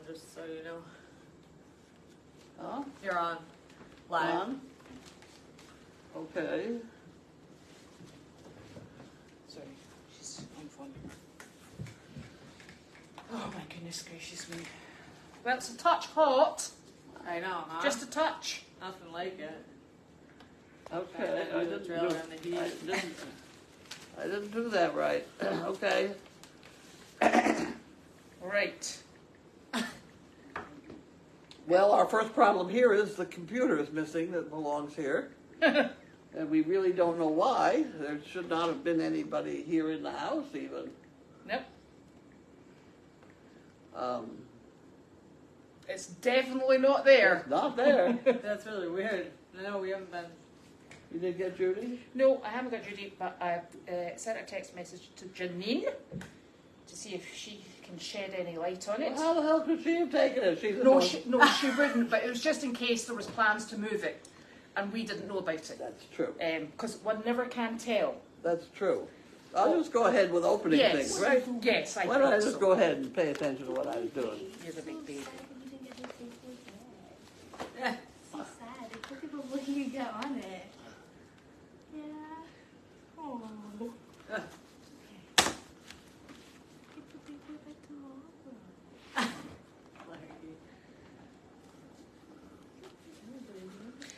just so you know. Huh? You're on. Live. On? Okay. Sorry, she's on phone. Oh my goodness gracious me. Well, it's a touch hot. I know, huh? Just a touch. Nothing like it. Okay. I did the trailer in the heat. I didn't do that right. Okay. Right. Well, our first problem here is the computer is missing that belongs here. And we really don't know why. There should not have been anybody here in the house even. Nope. It's It's definitely not there. not there. That's really weird. No, we haven't been. You didn't get Judy? No, I haven't got Judy, but I sent a text message to Janine to see if she can shed any light on it. Well, how the hell could she have taken it? She's No, she wouldn't, but it was just in case there was plans to move it, and we didn't know about it. That's true. Because one never can tell. That's true. I'll just go ahead with opening Yes, things, right? yes, I Why don't I thought just so. go ahead and pay attention to what I was doing? You're the big baby. Yeah. So sad. Look at the look you get on it. Yeah. Oh.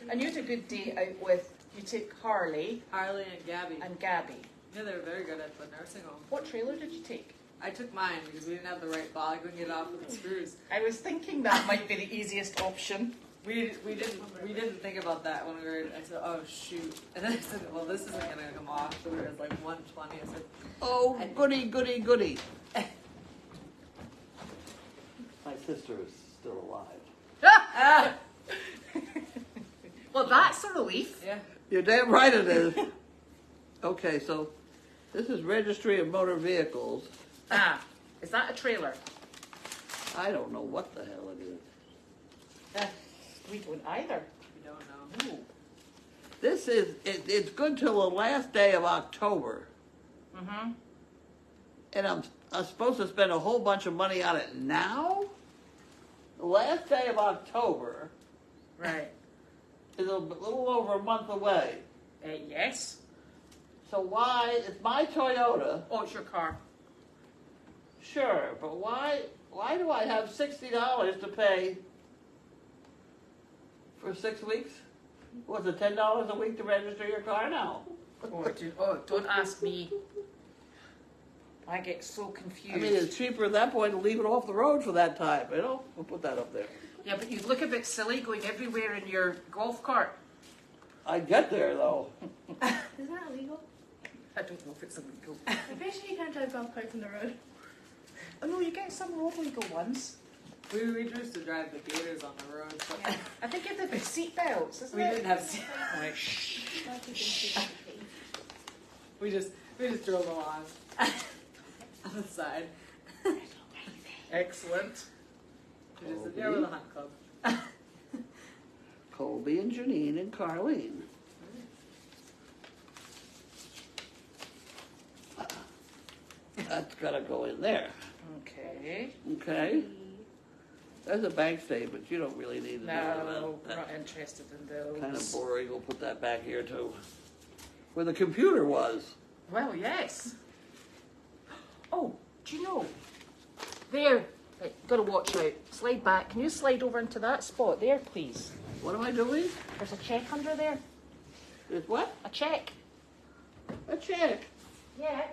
And you had a good day out with, you took Harley Carlene and Gabby. and Gabby. Yeah, they were very good at the nursing home. What trailer did you take? I took mine because we didn't have the right ball. I couldn't get it off with the screws. I was thinking that might be the easiest option. We didn't think about that when we were. I said, oh shoot, and then I said, well, this isn't gonna come off. So it was like 120. I said, Oh, goody, goody, goody. My sister is still alive. ah, Well, that's a relief. yeah. You're damn right it is. Okay, so this is Registry of Motor Vehicles. Ah, is that a trailer? I don't know what the hell it is. We don't either. We don't know. Ooh. This is, it's good till the last day of October. Mm-hmm. And I'm supposed to spend a whole bunch of money on it now? The last day of October Right. is a little over a month away. Yes. So why, it's my Toyota, Oh, it's your car. sure, but why do I have $60 to pay for 6 weeks? Was it $10 a week to register your car now? Don't ask me. I get so confused. I mean, it's cheaper at that point to leave it off the road for that time, you know? We'll put that up there. Yeah, but you look a bit silly going everywhere in your golf cart. I'd get there, though. Isn't that illegal? I don't know if it's illegal. I'm pretty sure you can't drive golf carts on the road. Oh no, you get some road legal ones. We used to drive the gators on the road, but Yeah. I think you have the seat belts, isn't we it? didn't have. Right, shh. We just drove along on the side. Excellent. We just said, yeah, we're the hunt club. Colby and Janine and Carlene. That's gotta go in there. Okay. Okay? There's a bank statement. You don't really need to know No, we're that. not interested in those. Kind of boring. We'll put that back here too. Where the computer was. Well, yes. Oh, do you know? There. Right, gotta watch out. Slide back. Can you slide over into that spot there, please? What am I doing? There's a check under there. It's what? A check. A check. Yeah.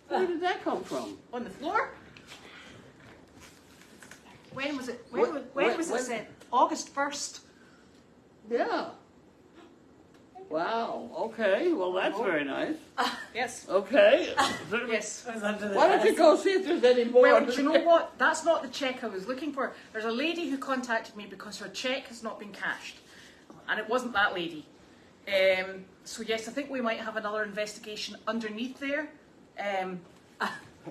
Where did that come from? On the floor? When was it? When- When was it when- sent? August 1st. Yeah. Wow. Okay. Well, that's very nice. Yes. Okay. Yes. I was under the Why don't you desk. go see if there's any more? Well, do you know what? That's not the check I was looking for. There's a lady who contacted me because her check has not been cashed. And it wasn't that lady. So yes, I think we might have another investigation underneath there. Maybe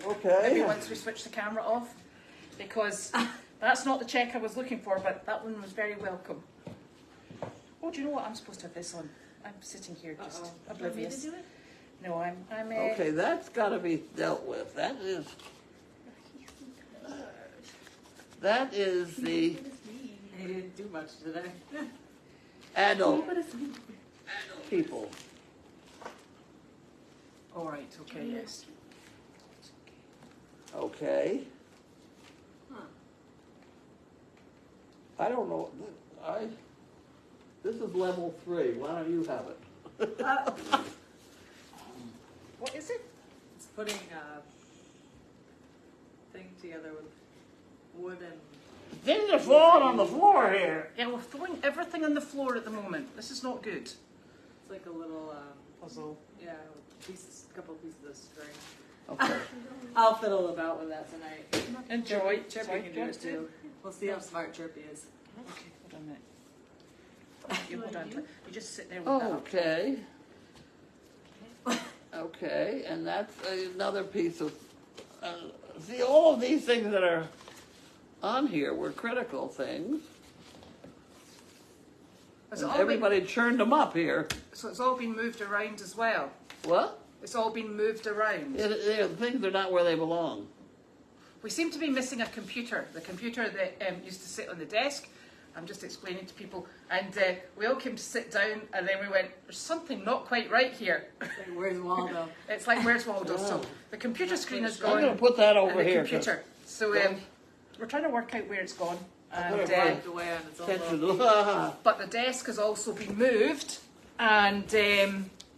Okay. once we switch the camera off. Because that's not the check I was looking for, but that one was very welcome. Oh, do you know what? I'm supposed to have this on. I'm sitting here just Uh-oh. oblivious. Do it? No, I'm. Okay, that's got to be dealt with. That is the He didn't do much today. adult people. All right. Okay. Yes. Okay. Huh. I don't know. This is level 3. Why don't you have it? What is it? It's putting a thing together with wood and Things are falling on the floor here. Yeah, we're throwing everything on the floor at the moment. This is not good. it's like a little Puzzle. yeah, a couple pieces of string. Okay. I'll fiddle about with that tonight. Enjoy. Chirpy can do it too. We'll see how smart Chirpy is. Okay, hold on a minute. You hold on to it. You just sit there with that. Okay. Okay, and that's another piece of. See, all of these things that are on here were critical things. Has And it all everybody churned them up here. so it's all been moved around as well. What? It's all been moved around. Things are not where they belong. We seem to be missing a computer. The computer that used to sit on the desk. I'm just explaining to people. And we all came to sit down and then we went, there's something not quite right here. It's like, where's Waldo? It's like, where's Waldo? So Oh. the computer screen is I'm going gone to put that and over the here. computer. So we're trying to work out where it's gone. And, put it right Wiped away on its own. Attention. little- but the desk has also been moved. And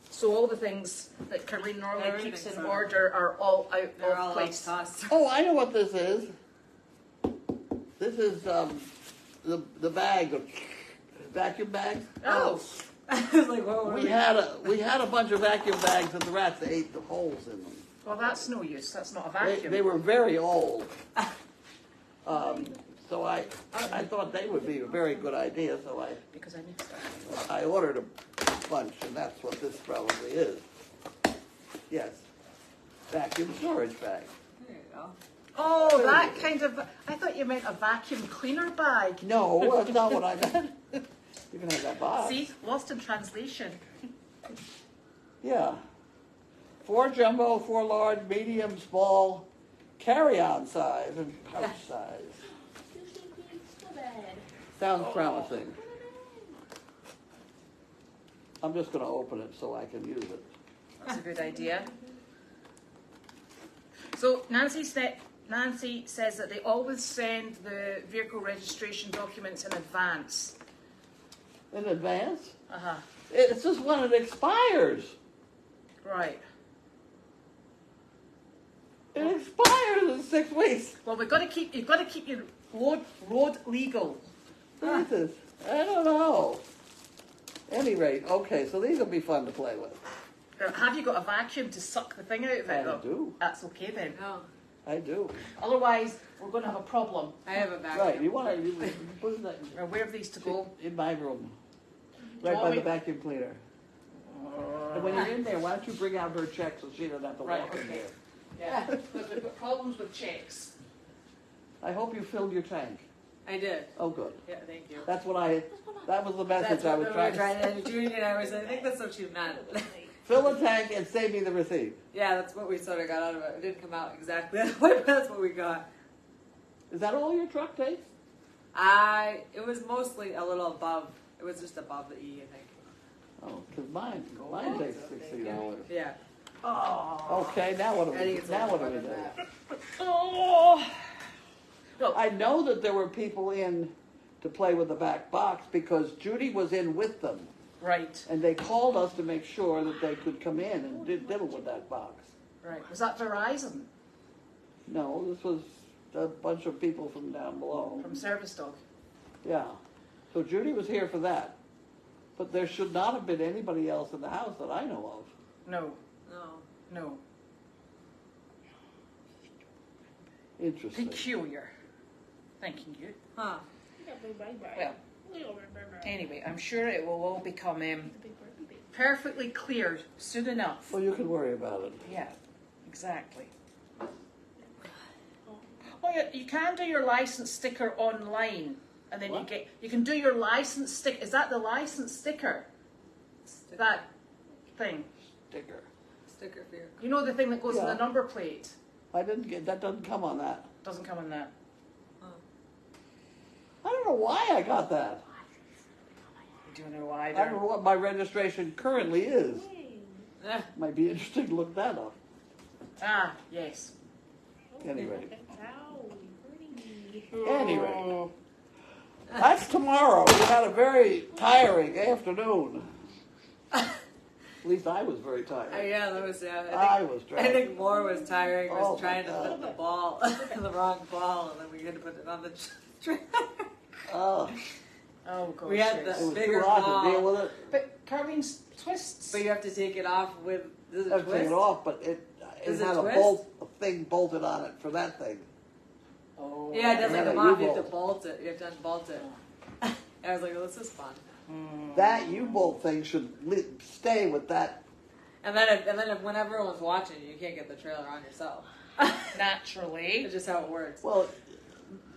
so all the things that Carlene normally keeps in Everything's on. order are all out They're of all place. tossed. Oh, I know what this is. This is the bag of vacuum bags. Oh, I was like, what were We had a bunch of vacuum bags and the rats ate the holes in them. well, that's no use. That's not a vacuum. They were very old. So I thought they would be a very good idea, so Because I need stuff. I ordered a bunch, and that's what this probably is. Yes, vacuum storage bag. There you go. Oh, that kind of. I thought you meant a vacuum cleaner bag. No, that's not what I meant. You can have that box. See, lost in translation. Yeah. 4 jumbo, 4 large, medium, small, carry-on size, and pouch size. So bad. Sounds promising. I'm just going to open it so I can use it. That's a good idea. So Nancy says that they always send the vehicle registration documents in advance. In advance? Uh-huh. It's just when it expires. Right. It expires in 6 weeks. Well, you've got to keep your road legal. Jesus, I don't know. Any rate, okay, so these will be fun to play with. Have you got a vacuum to suck the thing out of it? I though? do. That's okay then. No, I do. Otherwise, we're going to have a problem. I have a vacuum. Right, you want to put that Or where are these to go? in my room, Do you right want by the me- vacuum cleaner. And when you're in there, why don't you bring out her check so she doesn't have to Right, walk in okay. there? Yeah, because we've got problems with checks. I hope you filled your tank. I did. Oh, good. Yeah, thank you. That was the message That's I what was we trying were to trying to. Judy and I was. I think that's what she meant. fill the tank and save me the receipt. Yeah, that's what we sort of got out of it. It didn't come out exactly that way, but that's what we got. Is that all your truck takes? It was mostly a little above. It was just above the E, I think. Oh, because mine takes $60. Yeah. Oh. Okay, now what do I think we it's do? Now a little what do we more do? than that. Oh. I know that there were people in to play with the back box because Judy was in with them. Right, And they called us to make sure that they could come in and diddle with that box. right. Was that Verizon No, this was a bunch of people from down below. from Service Dog? Yeah. So Judy was here for that. But there should not have been anybody else in the house that I know of. No, No. no. Interesting. Peculiar. Thanking you. Huh. Well, anyway, I'm sure it will all become perfectly clear soon enough. Well, you can worry about it. Yeah, exactly. Oh, you can do your license sticker online, and then What? you can do your license stick. Is that the license sticker? that thing. Sticker. Sticker for your. You know the thing that goes on Yeah. the number plate? I didn't get, that doesn't come on that. Doesn't come in that. I don't know why I got that. Do you know why? I don't know what my registration currently is. Eh, Might be interesting to look that up. Ah, yes. Anyway. Ow, pretty. Anyway. Oh. That's tomorrow. We had a very tiring afternoon. At least I was very tired. yeah, that was yeah. I was I tired. think more was tiring. Was Oh, my trying to God. put the ball, the wrong ball, and then we had to put it on the track. Oh, Oh, gosh. We had yes. it was Bigger too hot ball. to deal with it. But Carlene's twists. But you have to take it off with. Does it I took twist? it off, but it Does it had a twist? bolt, a thing bolted on it for that thing. Oh. Yeah, it doesn't Yeah, come that off. You have to U-bolt. bolt it. You have to unbolt it. And I was like, well, this is fun. That U-bolt thing should stay with that. And then, if when everyone's watching, you can't get the trailer on yourself. Naturally. It's just how it works. Well,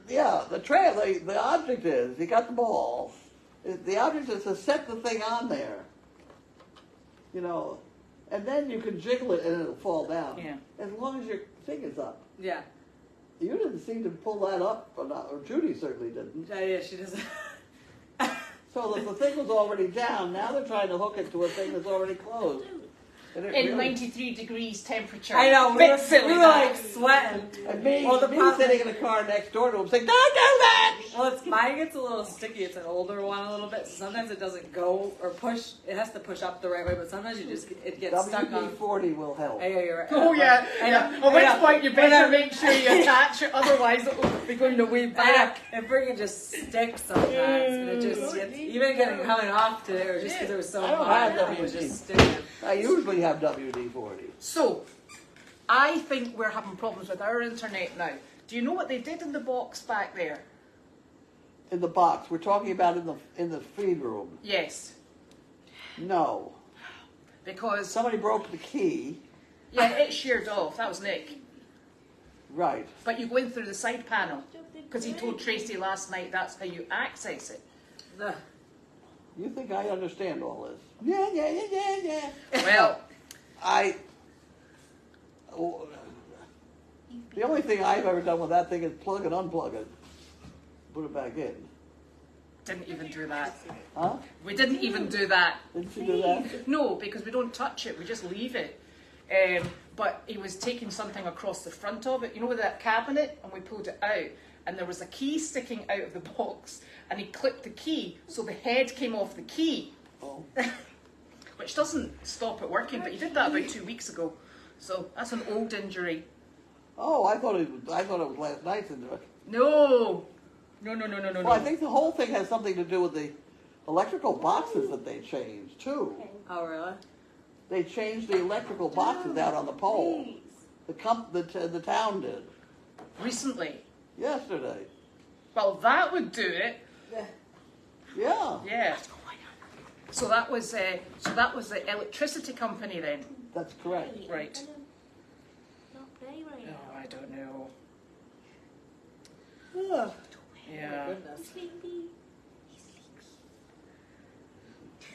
yeah, the object is, you got the ball. The object is to set the thing on there. You know, and then you can jiggle it and it'll fall down. Yeah. As long as your thing is up. Yeah. You didn't seem to pull that up, or Judy certainly didn't. Yeah, she doesn't. So the thing was already down. Now they're trying to hook it to a thing that's already closed. And it In really- 93 degrees temperature. I know, we Bit were, silly, we were that. like sweating. And me, Well, the me problem- sitting in the car next door to him saying, "Don't do that!" Well, mine gets a little sticky. It's an older one a little bit, so sometimes it doesn't go or push. It has to push up the right way, but sometimes it gets stuck on. WD-40 will help. Yeah, you're right. Oh yeah, I yeah. know. At which I know. point you better make sure you attach it, otherwise it will be going the way I know. back. It freaking just sticks sometimes, and it just gets, even getting coming off today, or just because it was so I don't hot, have it was WD. just sticking. I usually have WD-40. So, I think we're having problems with our internet now. Do you know what they did in the box back there? In the box. We're talking about in the feed room. Yes, No. because Somebody broke the key. yeah, it sheared off. That was Nick. Right. But you go in through the side panel because he told Tracy last night that's how you access it. Ugh. You think I understand all this? Yeah, yeah, yeah, yeah, yeah. Well, The only thing I've ever done with that thing is plug and unplug it. Put it back in. didn't even do that. Huh? We didn't even do that. Didn't you do that? No, because we don't touch it, we just leave it. But he was taking something across the front of it, you know, with that cabinet, and we pulled it out, and there was a key sticking out of the box, and he clipped the key, so the head came off the key, Oh. which doesn't stop it working, but he did that about 2 weeks ago. So that's an old injury. Oh, I thought it was last night's injury. No, no. Well, I think the whole thing has something to do with the electrical boxes that they changed too. Oh, really? They changed the electrical boxes out on the pole. The town did Recently. yesterday. Well, that would do it. Yeah, Yeah. So that was the electricity company then. that's correct. Right. Not play right No, now. I don't know. Oh, Yeah. goodness. Sleepy.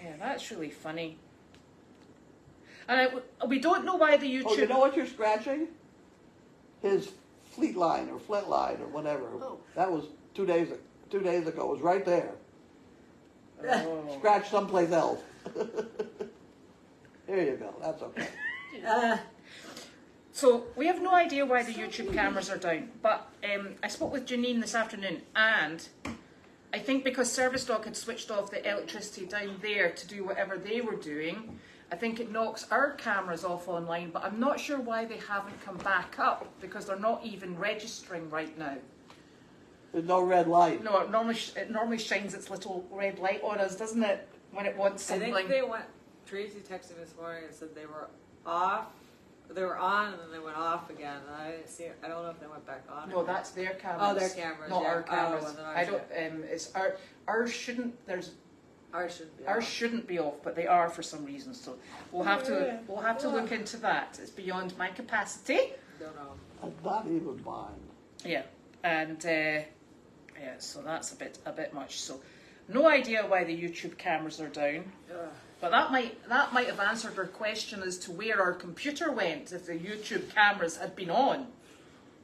Yeah, that's really funny. And we don't know why the YouTube. Oh, you know what you're scratching? His fleet line or flint line or whatever. Oh. That was 2 days ago. 2 days ago. It was right there. Oh. Scratch someplace else. There you go. That's okay. So we have no idea why the YouTube cameras are down. But I spoke with Janine this afternoon, and I think because Service Dog had switched off the electricity down there to do whatever they were doing, I think it knocks our cameras off online. But I'm not sure why they haven't come back up, because they're not even registering right now. There's no red light. No, it normally shines its little red light on us, doesn't it? When it wants I something. think they went. Tracy texted me this morning and said they were off. They were on and then they went off again. And I didn't see. I don't know if they went back on. No, that's their cameras. Oh, their cameras, not yeah. our cameras. Oh, wasn't ours I don't. It's ours shouldn't. Ours should be. Ours shouldn't be off, but they are for some reason. So we'll have to look into that. It's beyond my capacity. Don't know. That's not even mine. Yeah, and yeah, so that's a bit much. So no idea why the YouTube cameras are down. Ugh. But that might have answered her question as to where our computer went if the YouTube cameras had been on.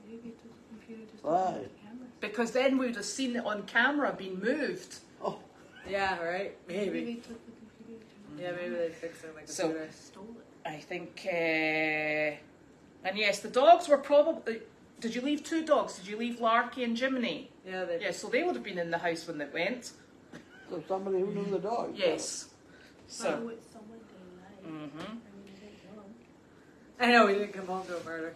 Maybe took the computer just Why? to the camera. Because then we would have seen it on camera being moved. Oh, Yeah, right? Maybe Maybe. took the computer to Yeah, maybe they fixed it like the So- computer. stole it. I think, and yes, the dogs were probably. Did you leave 2 dogs? Did you leave Larky and Jiminy? Yeah, they. Yeah, so they would have been in the house when it went. so somebody who knew the dog. Yes. So So. with someone they like. Mhm. I mean, they don't. I know we didn't come home to a murder.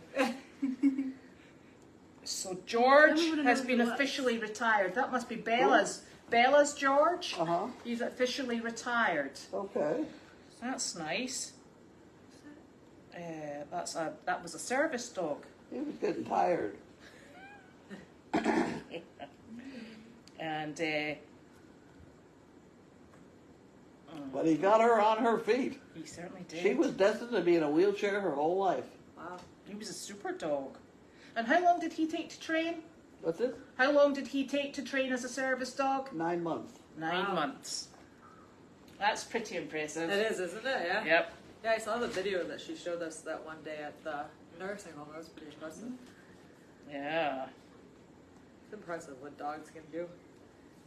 So George Then we would've has known been who it was. officially retired. That must be Bella's. Bella's George. Uh-huh. He's officially retired. Okay. That's nice. That was a service dog. He was getting tired. And But he got her on her feet. he certainly did. She was destined to be in a wheelchair her whole life. Wow. He was a super dog. And how long did he take to train? What's it? How long did he take to train as a service dog? 9 months. 9 Wow. months. That's pretty impressive. It is, isn't it? Yeah. Yep. Yeah, I saw the video that she showed us that one day at the nursing home. That was pretty impressive. Yeah. It's impressive what dogs can do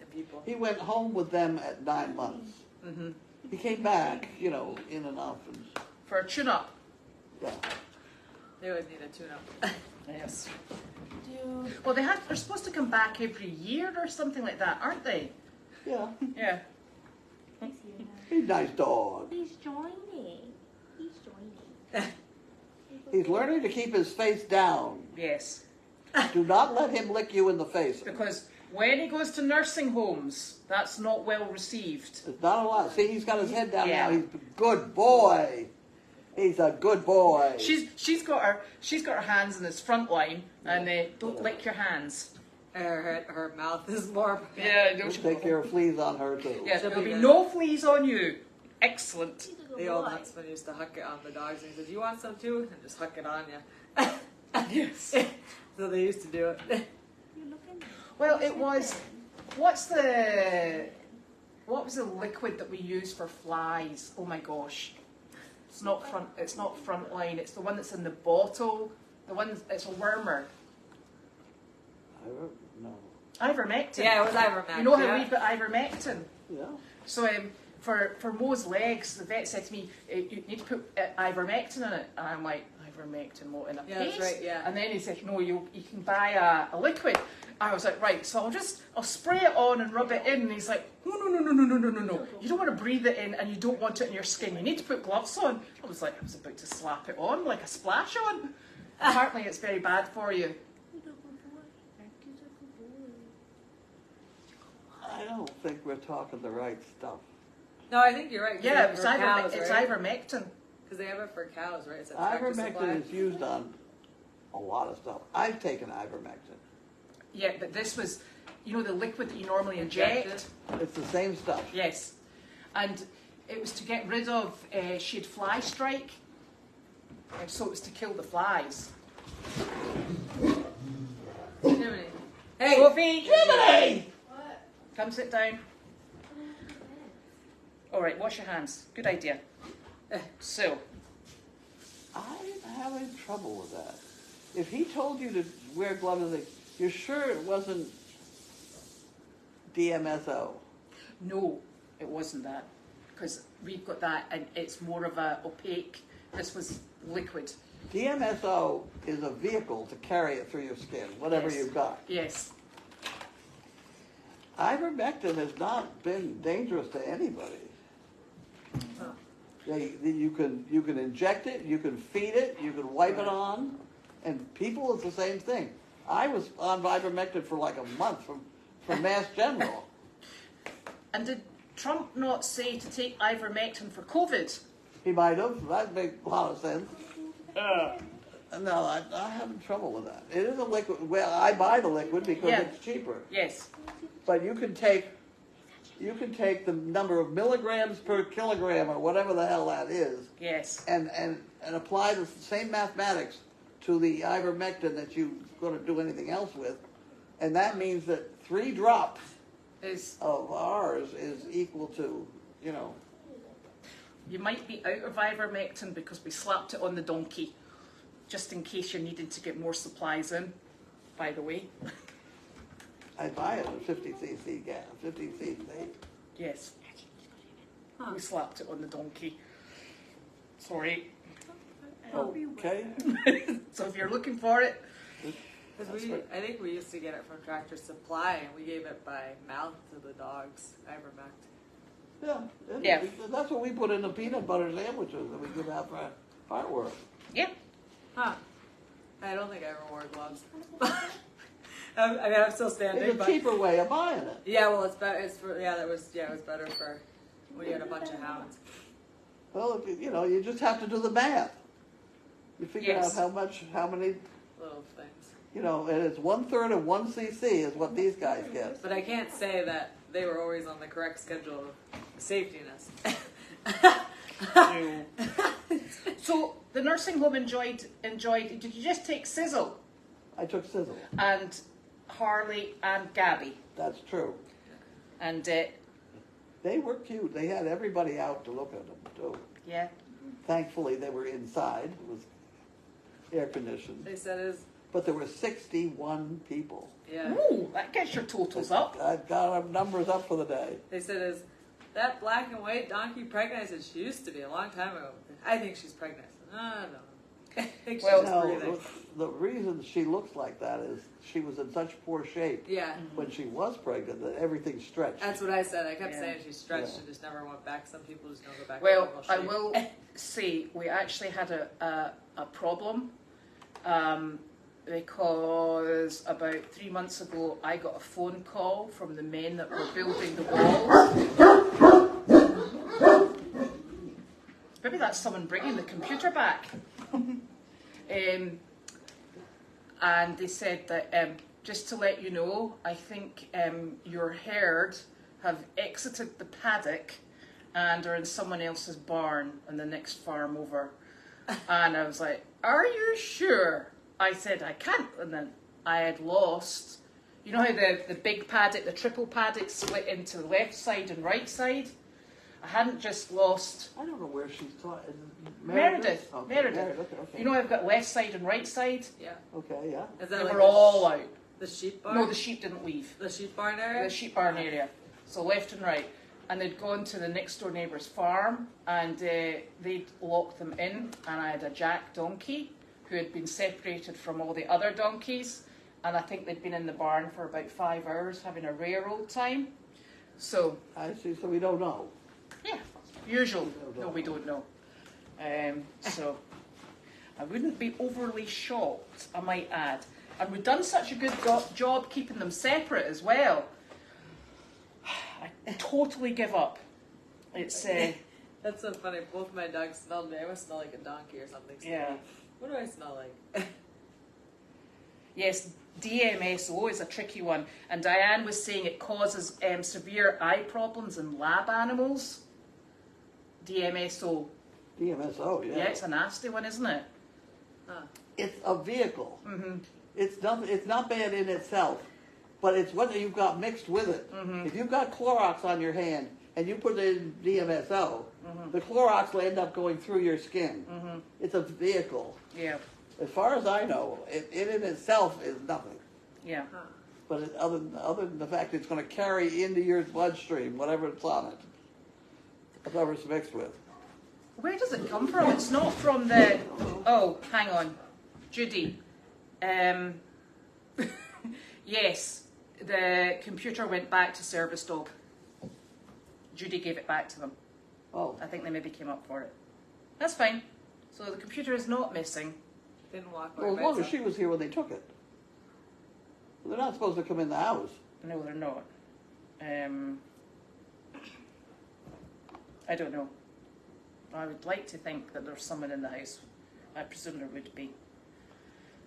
and people. He went home with them at 9 months. Mhm. He came back, you know, in and out. And, For a tune-up. yeah. They would need a tune-up. Yes. Dude. Well, they're supposed to come back every year or something like that, aren't they? Yeah. Yeah. He's here now. He's a nice dog. He's joining. He's joining. He's learning to keep his face down. Yes. Do not let him lick you in the face. Because when he goes to nursing homes, that's not well received. It's not a lot. See, he's got his head down Yeah. now. He's a good boy. He's a good boy. She's got her hands in his front line, and don't lick your hands. Her mouth is more. Yeah, We'll don't take care of fleas on her too. Yeah, She'll there'll be be good. no fleas on you. Excellent. He's a good The old boy. huntsman used to huck it on the dogs, and he said, "You want some too?" And just huck it on you. Yes. So they used to do it. You're looking. Well, it was. What was the liquid that we use for flies? Oh my gosh. It's not front. It's not Frontline. It's the one that's in the bottle. The one. It's a wormer. I don't know. Ivermectin. Yeah, it was ivermectin. You know how yeah. we've got ivermectin. Yeah. So for Mo's legs, the vet said to me, "You need to put ivermectin in it." And I'm like, "Ivermectin, what, in a Yeah, paste?" that's right, yeah. And then he said, "No, you can buy a liquid." I was like, "Right, so I'll spray it on and rub it in." And he's like, "No. You don't want to breathe it in, and you don't want it in your skin. You need to put gloves on." I was about to slap it on like a splash on. Apparently, it's very bad for you. He's a good boy. He's a good boy. I don't think we're talking the right stuff. No, I think you're right. 'cause they Yeah, have it's, it for cows, it's right? ivermectin. Because they have it for cows, right? It's a tractor supply. Ivermectin is used on a lot of stuff. I've taken ivermectin. Yeah, but this was, the liquid that you normally inject. It's the same stuff. Yes, and it was to get rid of, she had fly strike, and so it was to kill the flies. Jiminy. Hey! Sophie! Jiminy! What? Come sit down. All right, wash your hands. Good idea. So, I'm having trouble with that. If he told you to wear gloves, you're sure it wasn't DMSO? no, it wasn't that, because we've got that, and it's more of a opaque. This was liquid. DMSO is a vehicle to carry it through your skin, whatever Yes. you've got. Yes. Ivermectin has not been dangerous to anybody. Oh. You can inject it, you can feed it, you can wipe it on, and people it's the same thing. I was on ivermectin for like a month from Mass General. And did Trump not say to take ivermectin for COVID? He might have. That makes a lot of sense. No, I'm having trouble with that. It is a liquid. Well, I buy the liquid because Yeah. it's cheaper. Yes. But you can take the number of milligrams per kilogram or whatever the hell that is, Yes. and apply the same mathematics to the ivermectin that you're going to do anything else with, and that means that 3 drops Is of ours is equal to, you might be out of ivermectin because we slapped it on the donkey, just in case you're needing to get more supplies in, by the way. I buy it at 50cc gas, 50cc. Yes, Huh. we slapped it on the donkey. Sorry. Okay. So if you're looking for it, Because I think we used to get it from Tractor Supply, and we gave it by mouth to the dogs, ivermectin. Yeah. That's what we put in the peanut butter sandwiches that we give out for artwork. yeah. Huh. I don't think I ever wore gloves. I mean, I'm still standing, It's a but cheaper way of buying it. yeah, well, it's better. It's for it was better for when you had a bunch of hounds. Well, you just have to do the math. You figure Yes. out how many, Little things. and it's 1/3 of 1cc is what these guys get. But I can't say that they were always on the correct schedule of safetiness. So the nursing home enjoyed. Did you just take Sizzle I took Sizzle. and Harley and Gabby? That's true. And They were cute. They had everybody out to look at them, too. yeah, Thankfully, they were inside. It was air conditioned. They said is But there were 61 people. yeah. ooh, that gets your totals up. I got our numbers up for the day. They said is that black and white donkey pregnant? I said she used to be a long time ago. I think she's pregnant. I don't know. I think she's Well, just No, breathing. the reason she looks like that is she was in such poor shape Yeah. when she was pregnant that everything stretched. That's what I said. I kept Yeah. saying she stretched Yeah. and just never went back. Some people just don't go back Well, to normal I shape. will say we actually had a problem because about 3 months ago I got a phone call from the men that were building the walls. Maybe that's someone bringing the computer back. And they said that just to let you know, I think your herd have exited the paddock and are in someone else's barn in the next farm over. And I was like, are you sure? I said, I can't. And then I had lost, you know how the big paddock, the triple paddock split into the left side and right side? I hadn't just lost I don't know where she's taught. Meredith. Okay, Meredith. okay. You know I've got left side and right side? Yeah. Okay, yeah. Is They that like were all out. the sheep barn? No, the sheep didn't leave. The sheep barn area? The sheep barn area. So left and right. And they'd gone to the next door neighbour's farm and they'd locked them in. And I had a jack donkey who had been separated from all the other donkeys. And I think they'd been in the barn for about 5 hours having a rare old time. So, I see, so we don't know. yeah, usual. No, we don't know. So, I wouldn't be overly shocked, I might add. And we've done such a good job keeping them separate as well. I totally give up. It's That's so funny. Both my dogs smelled me. I must smell like a donkey or something. yeah. What do I smell like? Yes, DMSO is a tricky one, and Diane was saying it causes severe eye problems in lab animals. DMSO. DMSO, yeah. Yeah, it's a nasty one, isn't it? Huh. It's a vehicle. Mm-hmm. It's not bad in itself, but it's what you've got mixed with it. Mm-hmm. If you've got Clorox on your hand and you put it in DMSO, Mm-hmm. the Clorox will end up going through your skin. Mm-hmm. It's a vehicle. Yeah, As far as I know, it in itself is nothing. yeah. Huh. But other than the fact it's going to carry into your bloodstream, whatever it's on it, whatever it's mixed with. Where does it come from? It's not from the... Oh, hang on. Judy. Yes, the computer went back to service dog. Judy gave it back to them. Oh, I think they maybe came up for it. That's fine. So the computer is not missing. Didn't walk away. well, as by long as itself. she was here when they took it. They're not supposed to come in the house. No, they're not. I don't know. I would like to think that there's someone in the house. I presume there would be.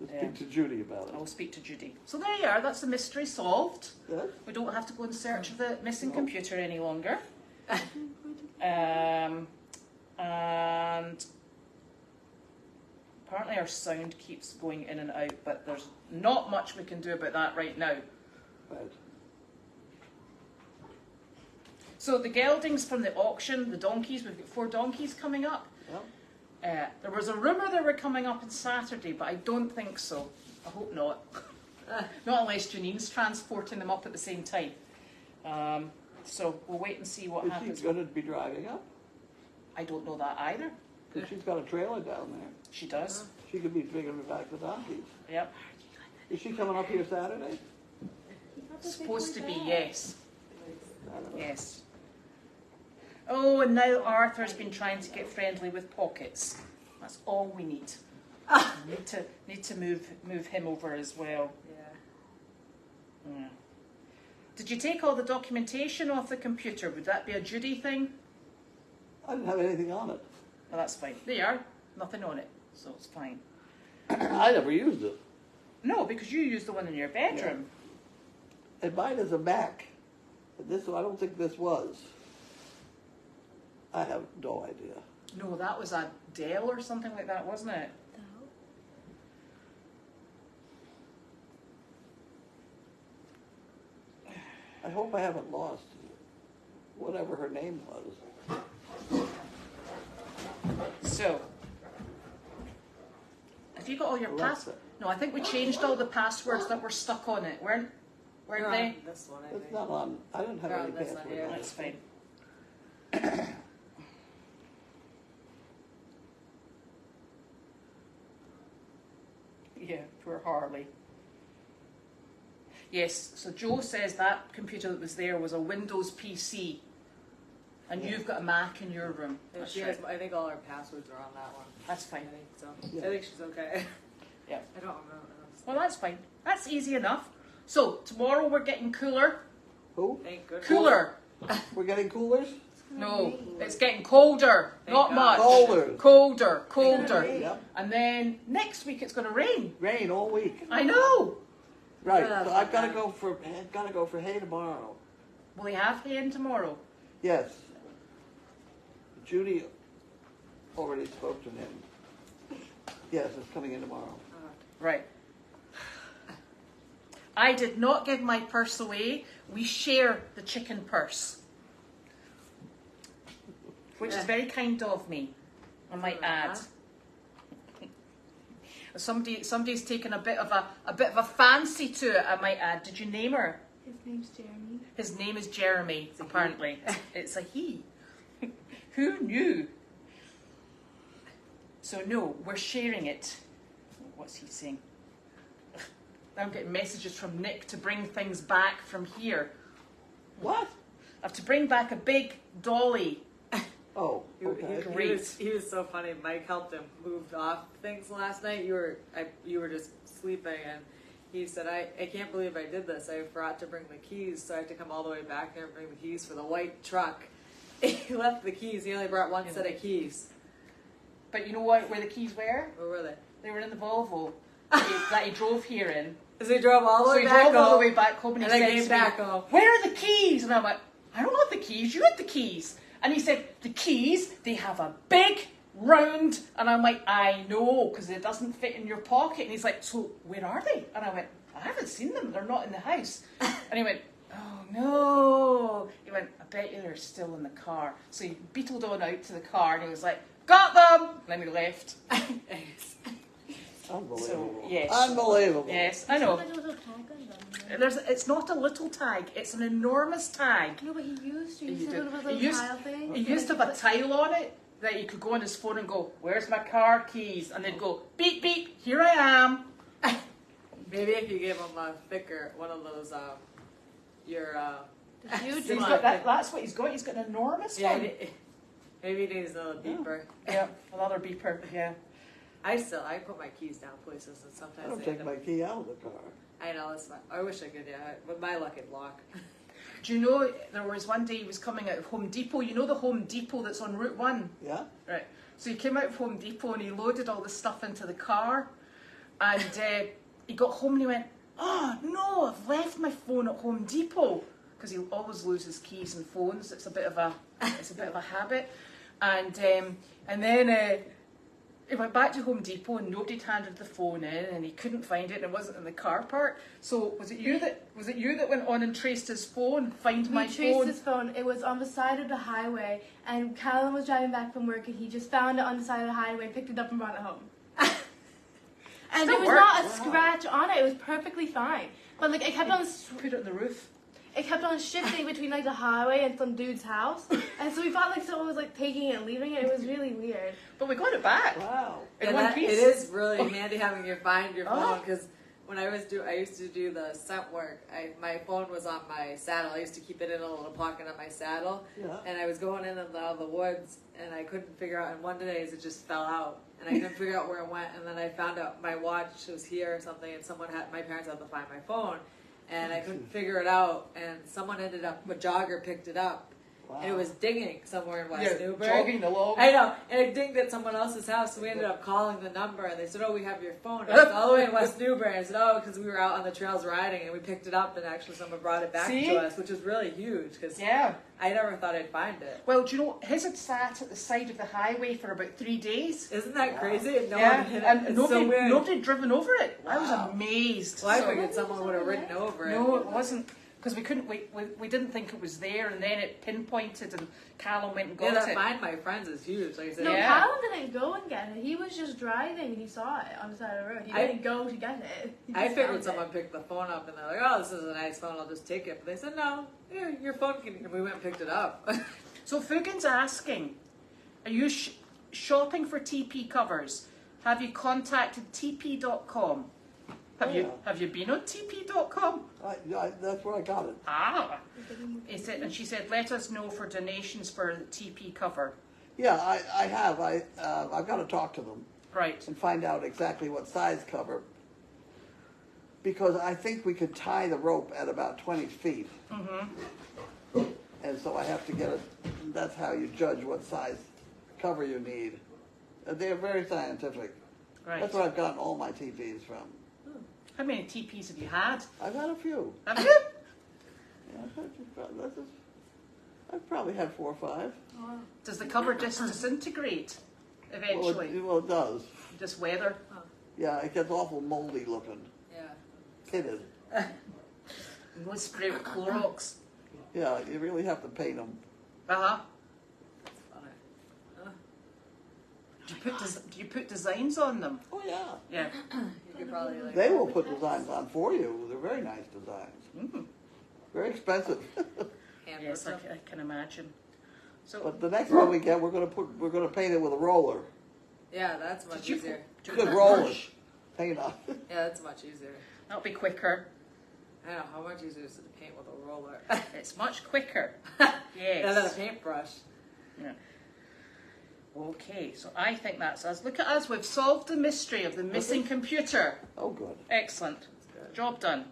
Speak to Judy about it. I'll speak to Judy. So there you are. That's the mystery solved. Good. We don't have to go in search of the missing No. computer any longer. And apparently our sound keeps going in and out, but there's not much we can do about that right now. Right. So the geldings from the auction, the donkeys, we've got 4 donkeys coming up. Yep. There was a rumour they were coming up on Saturday, but I don't think so. I hope not. Not unless Janine's transporting them up at the same time. So we'll wait and see what happens. Is she going to be driving up? I don't know that either. Because she's got a trailer down there. She does. She could be bringing back the donkeys. Yep. Is she coming up here Saturday? Supposed to be, yes. Yes. Oh, and now Arthur's been trying to get friendly with Pockets. That's all we need. Need to move him over as well. Yeah. Did you take all the documentation off the computer? Would that be a Judy thing? I didn't have anything on it. Well, that's fine. There you are. Nothing on it, so it's fine. I never used it. No, because you used the one in your bedroom. Yeah. And mine is a Mac. This, I don't think this was. I have no idea. No, that was a Dell or something like that, wasn't it? I hope I haven't lost whatever her name was. So, have you got all your Alexa. No, I think we changed all the passwords that were stuck on it, weren't they? This one, I It's think. not on. I didn't have They're any on this one, password. yeah. on it. That's fine. Yeah, poor Harley. Yes, so Joe says that computer that was there was a Windows PC. And Yeah. you've got a Mac in your room. Yeah, That's she right. has, I think all her passwords are on that one. That's I fine. think so. Yeah. I think she's okay. Yeah. I don't remember. Well, that's fine. That's easy enough. So, tomorrow we're getting cooler. Who? Thank goodness. Cooler. We're getting coolers? No, it's getting colder. Thank Not God. much. Colder. Colder, colder. Yep. And then next week it's going to rain. Rain all week. I know. Right. Yeah, So that's I've got to not go for hay tomorrow. Will he have hay in tomorrow? Yes. Judy already spoke to him. Yes, it's coming in tomorrow. Right. I did not give my purse away. We share the chicken purse. Which is very kind of me, I might add. Somebody's taken a bit of a fancy to it, I might add. Did you name her? His name's Jeremy. His name is Jeremy, apparently. It's a he. Who knew? So no, we're sharing it. What's he saying? I'm getting messages from Nick to bring things back from here. What? I have to bring back a big dolly. Oh, okay. He was so funny. Mike helped him move off things last night. You were just sleeping, and he said, I can't believe I did this. I forgot to bring the keys, so I had to come all the way back there and bring the keys for the white truck. He left the keys. He only brought one set of keys. But you know what? Where the keys were? Where were they? They were in the Volvo that he drove here in. So he drove all the So way he back drove all the home, way back home, and he and then said came to back me, home. "Where are the keys?" And I went, "I don't have the keys. You had the keys." And he said, "The keys, they have a big round." And I'm like, "I know, because it doesn't fit in your pocket." And he's like, "So where are they?" And I went, "I haven't seen them. They're not in the house." And he went, "Oh no." He went, "I bet you they're still in the car." So he beetled on out to the car, and he was like, "Got them!" And then he left. Unbelievable. So, yes. Unbelievable. Yes, I know. Like a little tag on them. It's not a little tag, it's an enormous tag. No, but he used to. He He used to did. have one of He those used- tile things. He used to have a tile on it that you could go on his phone and go, "Where's my car keys?" And they'd go, "Beep, beep, here I am." Maybe if you gave him a thicker, one of those, The huge So he's one. got that's what he's got. He's got an enormous yeah, one. maybe he needs a beeper. Yeah, another beeper, yeah. I put my keys down places, and I sometimes don't they take end my up, key out of the car. I know, it's not, I wish I could, yeah, but my luck would lock. Do you know, there was one day he was coming out of Home Depot. You know the Home Depot that's on Route 1? Yeah? Right. So he came out of Home Depot and he loaded all the stuff into the car. And he got home and he went, "Oh no, I've left my phone at Home Depot." Because he always loses keys and phones. It's a bit of a habit. And then he went back to Home Depot and nobody had handed the phone in, and he couldn't find it, and it wasn't in the car park. So was it you that went on and traced his phone? Find my phone. We traced his phone. It was on the side of the highway, and Carlene was driving back from work, and he just found it on the side of the highway, picked it up, and brought it home. And Still there was works. not a scratch on it. It was perfectly fine. But like, it kept on. Put it on the roof. It kept on shifting between like the highway and some dude's house, and so we thought like someone was like taking it and leaving it. It was really weird. But we got it back. Wow. In Yeah, one piece. It is really handy having you find your Oh. phone, because when I used to do the scent work. My phone was on my saddle. I used to keep it in a little pocket on my saddle, Yeah. and I was going in and out of the woods, and I couldn't figure out. And one day it just fell out, and I couldn't figure out where it went. And then I found out my watch was here or something, and my parents had to find my phone. And I couldn't figure it out, and someone ended up, a jogger picked it up, Wow. and it was dinging somewhere in West Newbury. jogging along. I know, and it dinged at someone else's house, so we ended up calling the number, and they said, "Oh, we have your phone." And it was all the way in West Newbury. I said, "Oh, because we were out on the trails riding, and we picked it up, and actually someone brought it back See? to us, which is really huge, because Yeah. I never thought I'd find it." Well, do you know, his had sat at the side of the highway for about 3 days. Isn't that crazy? And no Yeah, one hit it. and It's nobody, so weird. nobody had driven over it. I was Wow. amazed. Well, I So- figured someone would have ridden over it. No, it wasn't. Because we couldn't, we didn't think it was there, and then it pinpointed, and Callum went and Yeah, got that it. Find My Friends is huge. Like I said, No, Yeah. Carlene didn't go and get it. He was just driving and he saw it on the side of the road. He didn't go to get it. He I just figured found someone it. picked the phone up, and they're like, "Oh, this is a nice phone. I'll just take it." But they said, "No, your phone can." And we went and picked it up. So Fugan's asking, are you shopping for TP covers? Have you contacted TP.com? Have you been on TP.com? That's where I got it. Ah. He said, and she said, let us know for donations for the TP cover. Yeah, I have. I've got to talk to them Right. and find out exactly what size cover. Because I think we could tie the rope at about 20 feet. Mm-hmm. And so I have to get it. That's how you judge what size cover you need. They're very scientific. Right. That's where I've gotten all my TVs from. How many TPs have you had? I've had a few. Have you? Yeah, I've probably had 4 or 5. Oh. Does the cover just disintegrate eventually? Well, it does. Just weather? Yeah, it gets awful moldy looking. Yeah. Pitted. No spray with Clorox. Yeah, you really have to paint them. Uh-huh. Funny. Do you put designs on them? Oh yeah. Yeah. You could probably like. They will put designs on for you. They're very nice designs. Mm. Very expensive. hand Yes, them. I can imagine. So, But the next one we get, we're gonna paint it with a roller. Yeah, that's much did you easier. Good rollers. Paint on. Yeah, that's much easier. that'll be quicker. I know, how much easier is it to paint with a roller? It's much quicker. Than a Yes. paintbrush. Yeah. Okay, so I think that's us. Look at us, we've solved the mystery of the missing computer. Oh, good. Excellent. good. Job done.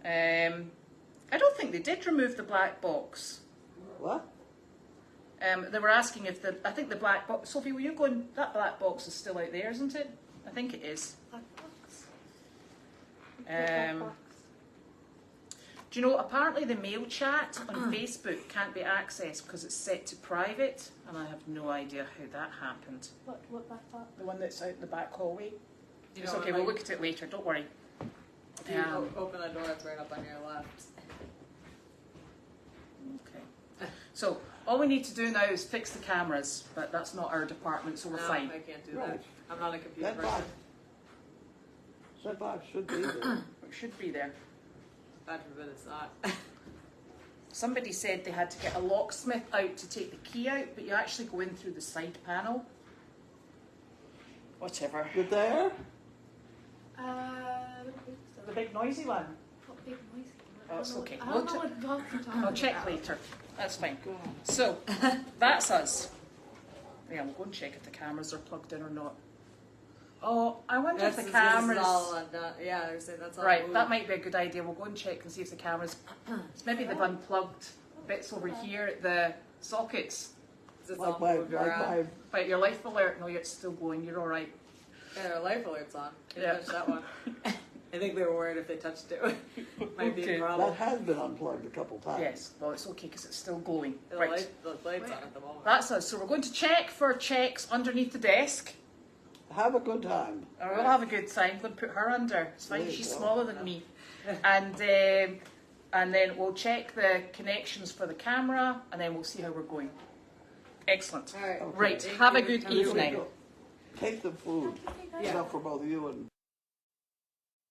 I don't think they did remove the black box. What? They were asking if I think the black box, Sophie, were you going, that black box is still out there, isn't it? I think it is. Do you know, apparently the mail chat on Facebook can't be accessed because it's set to private, and I have no idea how that happened. What back box? The one that's out in the back hallway? You It's know, okay, like, we'll look at it later, don't worry. if you open the door, it's right up on your left. Okay. So, all we need to do now is fix the cameras, but that's not our department, so we're No, fine. I can't do Right. that. I'm not a computer That box. person. That box should be there. It should be there. God forbid it's not. Somebody said they had to get a locksmith out to take the key out, but you actually go in through the side panel. Whatever. Good there? I don't think so. The big noisy one. What big noisy? Oh, it's okay. I don't know what box you're talking I'll about. check later. That's fine. So, that's us. Yeah, we'll go and check if the cameras are plugged in or not. Oh, I wonder if the This cameras... is all undone. Yeah, they're saying that's all Right, moved. that might be a good idea. We'll go and check and see if the cameras... Maybe they've unplugged bits over here at the sockets. It's Like all my, moved like around. my, But your life alert, no, it's still going. You're all right. Yeah, their life alert's on. They Yeah. touched that one. I think they were worried if they touched it. Might be Okay. a problem. that has been unplugged a couple times. Yes, well, it's okay because it's still going. The Right, light's on at the moment. that's us. So we're going to check for checks underneath the desk. have a good time. Or we'll have a good time. I'm going to put her under. It's fine. There you She's go. smaller than me. And then we'll check the connections for the camera, and then we'll see how we're going. Excellent. All right. Okay. Right. Thank Have a you. good Have a good evening. Take the food. Yeah. Enough for both you and